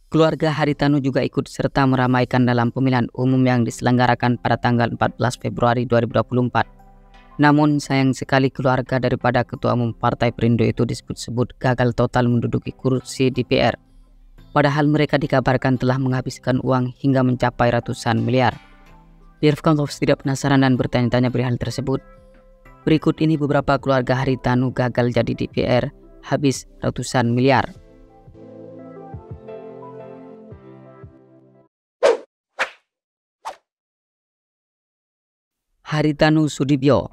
Keluarga Haritanu juga ikut serta meramaikan dalam pemilihan umum yang diselenggarakan pada tanggal 14 Februari 2024. Namun sayang sekali keluarga daripada Ketua Umum Partai Perindo itu disebut-sebut gagal total menduduki kursi DPR. Padahal mereka dikabarkan telah menghabiskan uang hingga mencapai ratusan miliar. Dear Fans, tidak penasaran dan bertanya-tanya perihal tersebut? Berikut ini beberapa keluarga Haritanu gagal jadi DPR, habis ratusan miliar. Haritanu Sudibyo.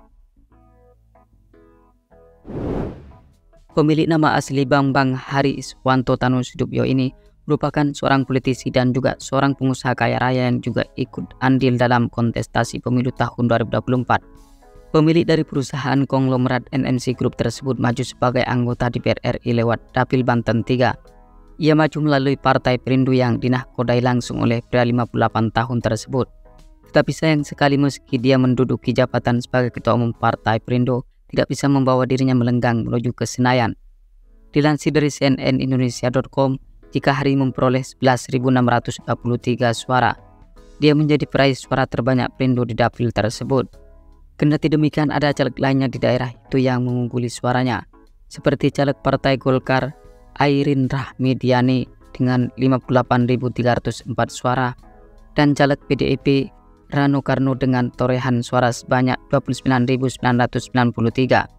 Pemilik nama asli Bambang Hari Iswanto Tanu Sudibyo ini merupakan seorang politisi dan juga seorang pengusaha kaya raya yang juga ikut andil dalam kontestasi pemilu tahun 2024. Pemilik dari perusahaan konglomerat NMC Group tersebut maju sebagai anggota DPR RI lewat Dapil Banten 3. Ia maju melalui Partai Perindo yang dinahkodai langsung oleh pria 58 tahun tersebut. Tetapi sayang sekali meski dia menduduki jabatan sebagai Ketua Umum Partai Perindo, tidak bisa membawa dirinya melenggang menuju ke Senayan. Dilansir dari cnnindonesia.com, jika Hari memperoleh 11.623 suara, dia menjadi peraih suara terbanyak Perindo di dapil tersebut. Kendati demikian, ada caleg lainnya di daerah itu yang mengungguli suaranya, seperti caleg Partai Golkar Airin Rahmidiani dengan 58.304 suara dan caleg PDIP Rano Karno dengan torehan suara sebanyak 29.993.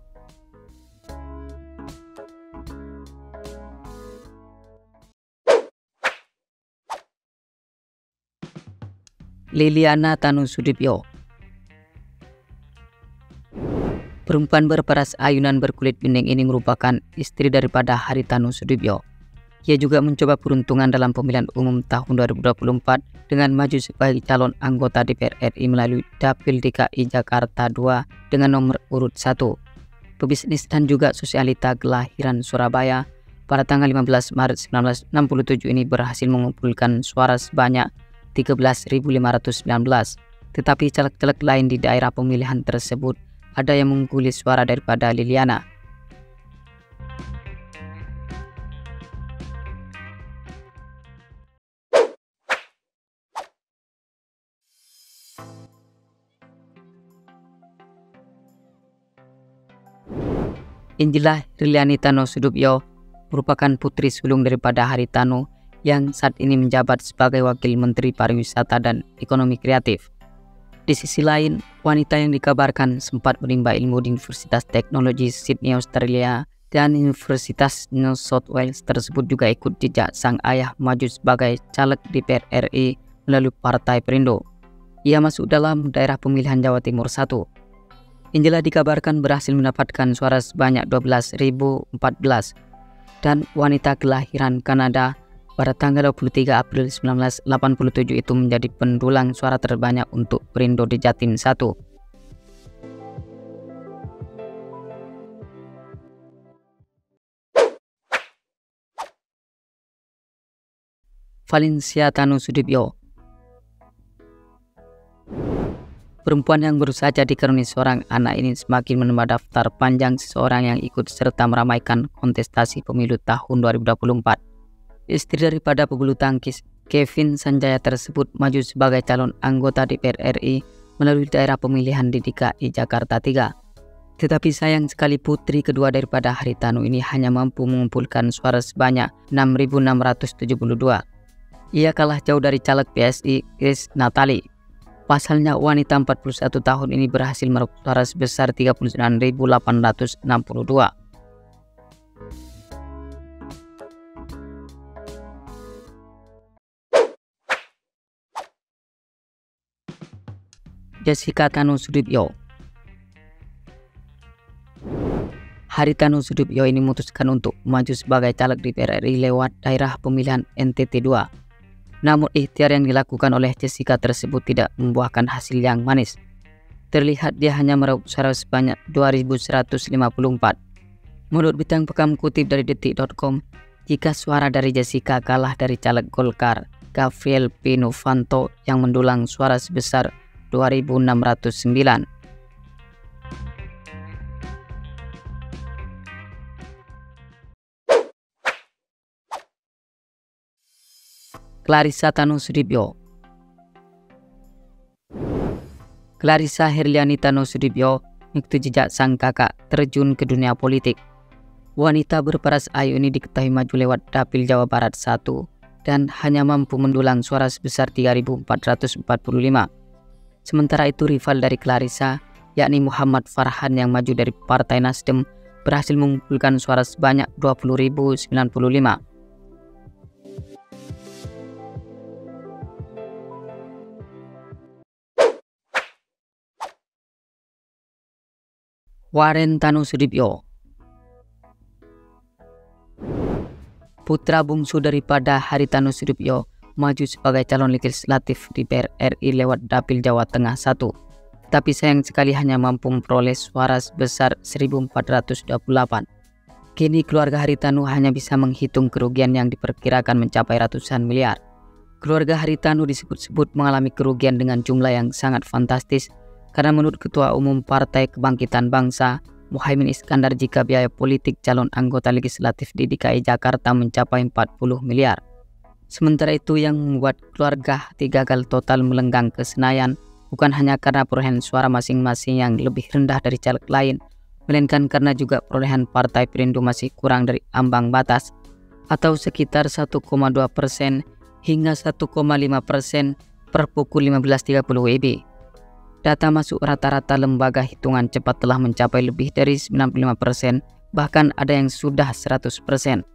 Liliana Tanu Sudibyo. Perempuan berparas ayunan berkulit bening ini merupakan istri daripada Haritanu Sudibyo. Ia juga mencoba peruntungan dalam pemilihan umum tahun 2024 dengan maju sebagai calon anggota DPR RI melalui Dapil DKI Jakarta 2 dengan nomor urut 1. Pebisnis dan juga sosialita kelahiran Surabaya pada tanggal 15 Maret 1967 ini berhasil mengumpulkan suara sebanyak 13.519. Tetapi caleg-caleg lain di daerah pemilihan tersebut ada yang mengungguli suara daripada Liliana. Injilah Riliani Tanu Sudibyo merupakan putri sulung daripada Haritanu yang saat ini menjabat sebagai Wakil Menteri Pariwisata dan Ekonomi Kreatif. Di sisi lain, wanita yang dikabarkan sempat menimba ilmu di Universitas Teknologi Sydney Australia dan Universitas New South Wales tersebut juga ikut jejak sang ayah maju sebagai caleg DPR RI melalui Partai Perindo. Ia masuk dalam daerah pemilihan Jawa Timur 1. Angela dikabarkan berhasil mendapatkan suara sebanyak 12.014 dan wanita kelahiran Kanada pada tanggal 23 April 1987 itu menjadi pendulang suara terbanyak untuk Perindo di Jatim 1. Valencia Tanu Sudibyo. Perempuan yang baru saja dikaruniai seorang anak ini semakin menambah daftar panjang seseorang yang ikut serta meramaikan kontestasi pemilu tahun 2024. Istri daripada pebulu tangkis Kevin Sanjaya tersebut maju sebagai calon anggota DPR RI melalui daerah pemilihan di DKI Jakarta 3. Tetapi sayang sekali putri kedua daripada Haritanu ini hanya mampu mengumpulkan suara sebanyak 6.672. Ia kalah jauh dari caleg PSI Chris Natali. Pasalnya wanita 41 tahun ini berhasil meraup suara sebesar 39.862. Jessica Tanu Sudibyo. Haritanu Sudibyo ini memutuskan untuk maju sebagai caleg DPR RI lewat daerah pemilihan NTT 2. Namun ikhtiar yang dilakukan oleh Jessica tersebut tidak membuahkan hasil yang manis. Terlihat dia hanya meraup suara sebanyak 2.154. Menurut Bintang Pekam kutip dari detik.com, jika suara dari Jessica kalah dari caleg Golkar Gabriel P. Novanto yang mendulang suara sebesar 2.609. Clarissa Tanusudibyo. Clarissa Herliani Tanusudibyo mengikuti jejak sang kakak terjun ke dunia politik. Wanita berparas ayu ini diketahui maju lewat Dapil Jawa Barat 1 dan hanya mampu mendulang suara sebesar 3.445. Sementara itu rival dari Clarissa, yakni Muhammad Farhan yang maju dari Partai Nasdem, berhasil mengumpulkan suara sebanyak 20.095. Waren Tanusudibyo. Putra bungsu daripada Hari Tanusudibyo maju sebagai calon legislatif di DPR RI lewat Dapil Jawa Tengah 1. Tapi sayang sekali hanya mampu memperoleh suara sebesar 1.428. Kini keluarga Haritanu hanya bisa menghitung kerugian yang diperkirakan mencapai ratusan miliar. Keluarga Haritanu disebut-sebut mengalami kerugian dengan jumlah yang sangat fantastis, karena menurut Ketua Umum Partai Kebangkitan Bangsa, Muhaimin Iskandar, jika biaya politik calon anggota legislatif di DKI Jakarta mencapai 40 miliar. Sementara itu yang membuat keluarga Hati gagal total melenggang ke Senayan bukan hanya karena perolehan suara masing-masing yang lebih rendah dari caleg lain, melainkan karena juga perolehan Partai Perindo masih kurang dari ambang batas atau sekitar 1,2% hingga 1,5% per pukul 15.30 WIB. Data masuk rata-rata lembaga hitungan cepat telah mencapai lebih dari 95%, bahkan ada yang sudah 100%.